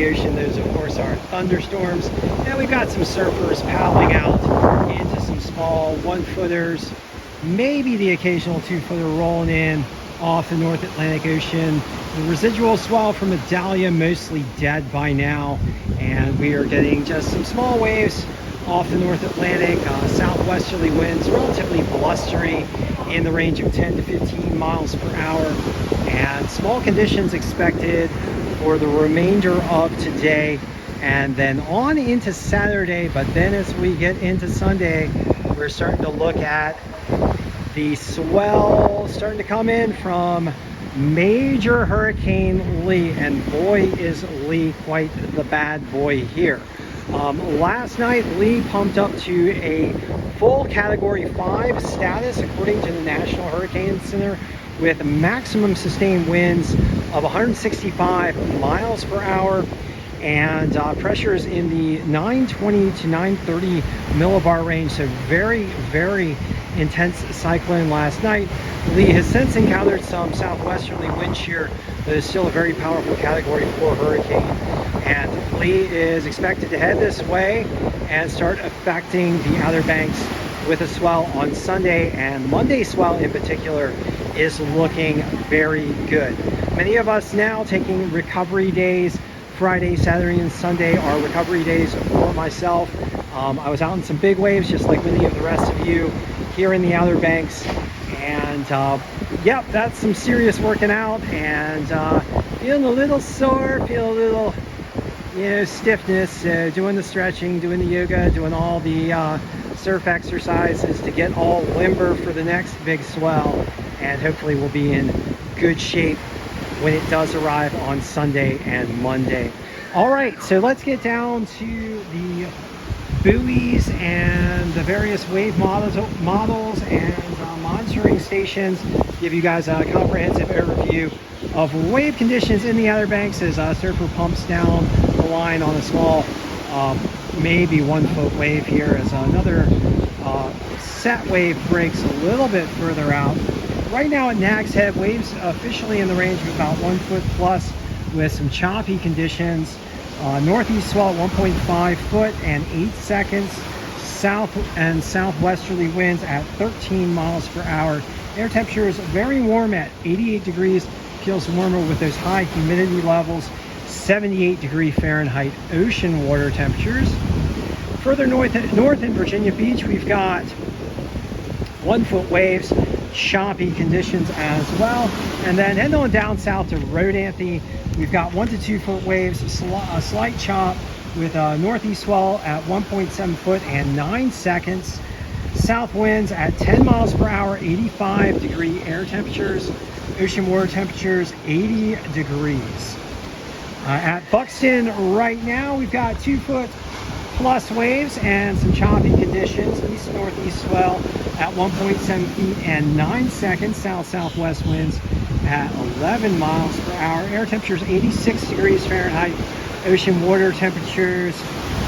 Ocean. Those, of course, are thunderstorms. And we've got some surfers paddling out into some small 1-footers, maybe the occasional 2-footer rolling in off the North Atlantic Ocean. The residual swell from Adalia mostly dead by now, and we are getting just some small waves off the North Atlantic. Southwesterly winds, relatively blustery, in the range of 10 to 15 miles per hour, and small conditions expected for the remainder of today and then on into Saturday. But then as we get into Sunday, we're starting to look at the swell starting to come in from Major Hurricane Lee, and boy is Lee quite the bad boy here. Last night, Lee pumped up to a full Category 5 status according to the National Hurricane Center, with maximum sustained winds of 165 miles per hour and pressures in the 920 to 930 millibar range. So very, very intense cyclone last night. Lee has since encountered some southwesterly wind shear, but is still a very powerful Category 4 hurricane. And Lee is expected to head this way and start affecting the Outer Banks with a swell on Sunday, and Monday swell in particular is looking very good. Many of us now taking recovery days. Friday, Saturday, and Sunday are recovery days for myself. I was out in some big waves, just like many of the rest of you here in the Outer Banks, and yep, that's some serious working out, and feeling a little sore, feeling a little, stiffness. Doing the stretching, doing the yoga, doing all the surf exercises to get all limber for the next big swell, and hopefully we'll be in good shape when it does arrive on Sunday and Monday. All right, so let's get down to the buoys and the various wave models and monitoring stations. Give you guys a comprehensive overview of wave conditions in the Outer Banks as surfer pumps down the line on a small, maybe 1-foot wave here, as another set wave breaks a little bit further out. Right now at Nag's Head, waves officially in the range of about 1 foot plus, with some choppy conditions. Northeast swell at 1.5 foot and 8 seconds. South and southwesterly winds at 13 miles per hour. Air temperature is very warm at 88 degrees. Feels warmer with those high humidity levels. 78 degree Fahrenheit ocean water temperatures. Further north in Virginia Beach, we've got 1 foot waves, choppy conditions as well. And then heading on down south to Rodanthe, we've got 1 to 2 foot waves, a slight chop with a northeast swell at 1.7 foot and 9 seconds. South winds at 10 miles per hour, 85 degree air temperatures. Ocean water temperatures 80 degrees. At Buxton right now, we've got 2 foot plus waves and some choppy conditions. East northeast swell at 1.7 feet and 9 seconds. South-southwest winds at 11 miles per hour. Air temperatures 86 degrees Fahrenheit. Ocean water temperatures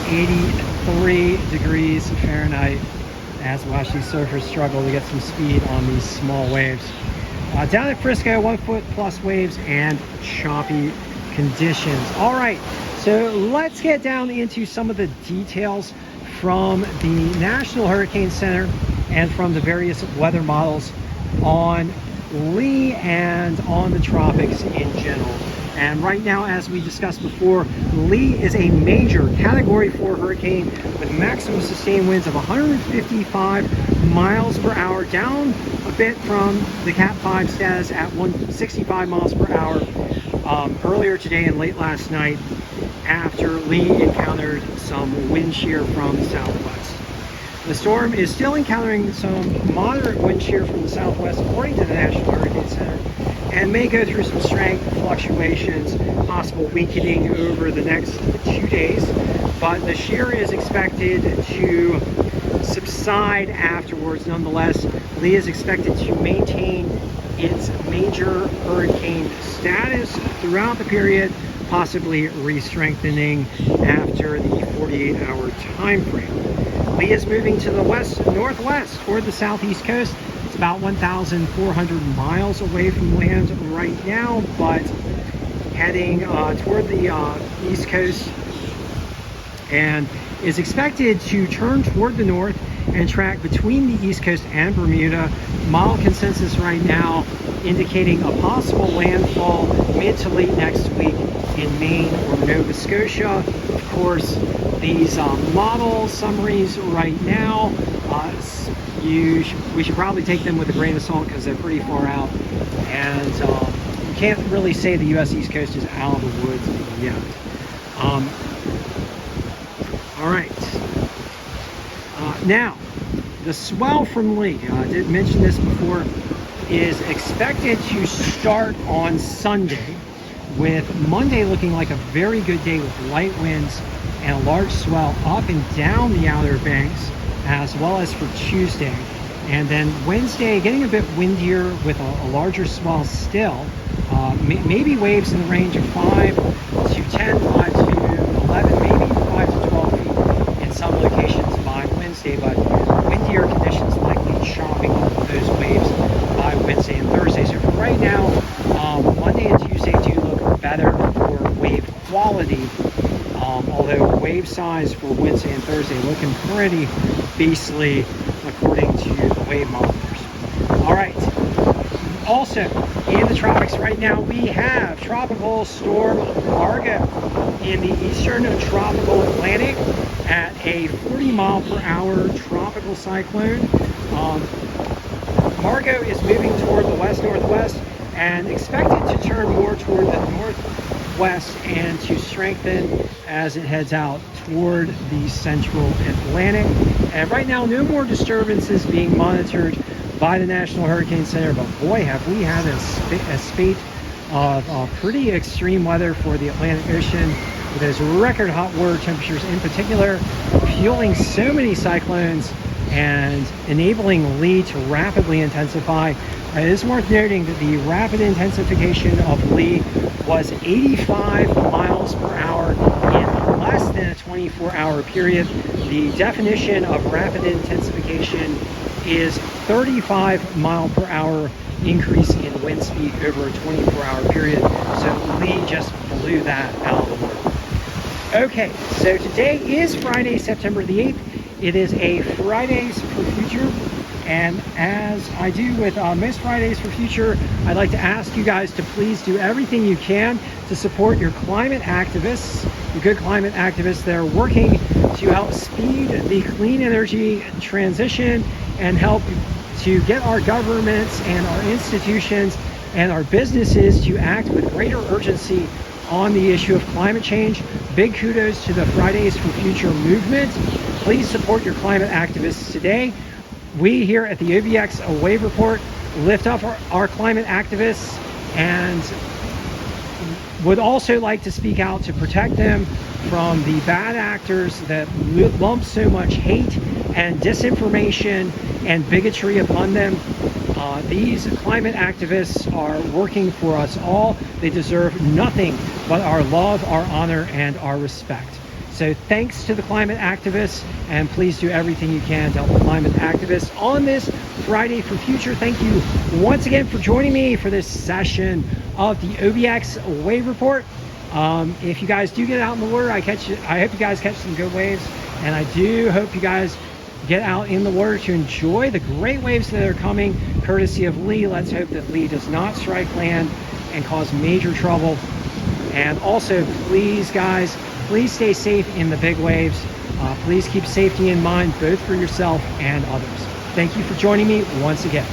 83 degrees Fahrenheit, as we watch these surfers struggle to get some speed on these small waves. Down at Frisco, 1 foot plus waves and choppy conditions. All right, so let's get down into some of the details from the National Hurricane Center and from the various weather models on Lee and on the tropics in general. And right now, as we discussed before, Lee is a major Category 4 hurricane with maximum sustained winds of 155 miles per hour, down a bit from the Cat 5 status at 165 miles per hour earlier today and late last night, after Lee encountered some wind shear from the southwest. The storm is still encountering some moderate wind shear from the southwest, according to the National Hurricane Center, and may go through some strength fluctuations, possible weakening over the next 2 days. But the shear is expected to subside afterwards. Nonetheless, Lee is expected to maintain its major hurricane status throughout the period, possibly re-strengthening after the 48-hour time frame. Lee is moving to the west-northwest toward the southeast coast. It's about 1,400 miles away from land right now, but heading toward the east coast and is expected to turn toward the north and track between the east coast and Bermuda. Model consensus right now indicating a possible landfall mid to late next week in Maine or Nova Scotia. Of course, these model summaries right now, we should probably take them with a grain of salt because they're pretty far out, and you can't really say the U.S. East Coast is out of the woods yet. All right. Now, the swell from Lee, I did mention this before, is expected to start on Sunday, with Monday looking like a very good day with light winds and a large swell up and down the Outer Banks, as well as for Tuesday. And then Wednesday getting a bit windier with a larger swell still. Maybe waves in the range of 5 to 10, 5 to 11, maybe 5 to 12 feet in some locations by Wednesday, but windier conditions likely chopping up those waves by Wednesday and Thursday. So for right now, Monday and Tuesday do look better for wave quality, although wave size for Wednesday and Thursday looking pretty beastly according to the wave monitors. All right. Also, in the tropics right now, we have Tropical Storm Margot in the eastern tropical Atlantic at a 40-mile-per-hour tropical cyclone. Margot is moving toward the west-northwest and expected to turn more toward the northwest and to strengthen as it heads out toward the central Atlantic. And right now, no more disturbances being monitored by the National Hurricane Center, but boy, have we had a spate of pretty extreme weather for the Atlantic Ocean, with those record hot water temperatures in particular, fueling so many cyclones and enabling Lee to rapidly intensify. It is worth noting that the rapid intensification of Lee was 85 miles per hour in less than a 24-hour period. The definition of rapid intensification is 35 mile per hour increase in wind speed over a 24-hour period. So Lee just blew that out of the water. Okay, so today is Friday, September the 8th. It is a Fridays for Future, and as I do with most Fridays for Future, I'd like to ask you guys to please do everything you can to support your climate activists, the good climate activists that are working to help speed the clean energy transition and help to get our governments and our institutions and our businesses to act with greater urgency on the issue of climate change. Big kudos to the Fridays for Future movement. Please support your climate activists today. We here at the OBX Wave Report lift up our climate activists and would also like to speak out to protect them from the bad actors that lump so much hate and disinformation and bigotry upon them. These climate activists are working for us all. They deserve nothing but our love, our honor, and our respect. So thanks to the climate activists, and please do everything you can to help the climate activists on this Friday for Future. Thank you once again for joining me for this session of the OBX Wave Report. If you guys do get out in the water, I hope you guys catch some good waves, and I do hope you guys get out in the water to enjoy the great waves that are coming courtesy of Lee. Let's hope that Lee does not strike land and cause major trouble. And also, please guys, please stay safe in the big waves. Please keep safety in mind, both for yourself and others. Thank you for joining me once again.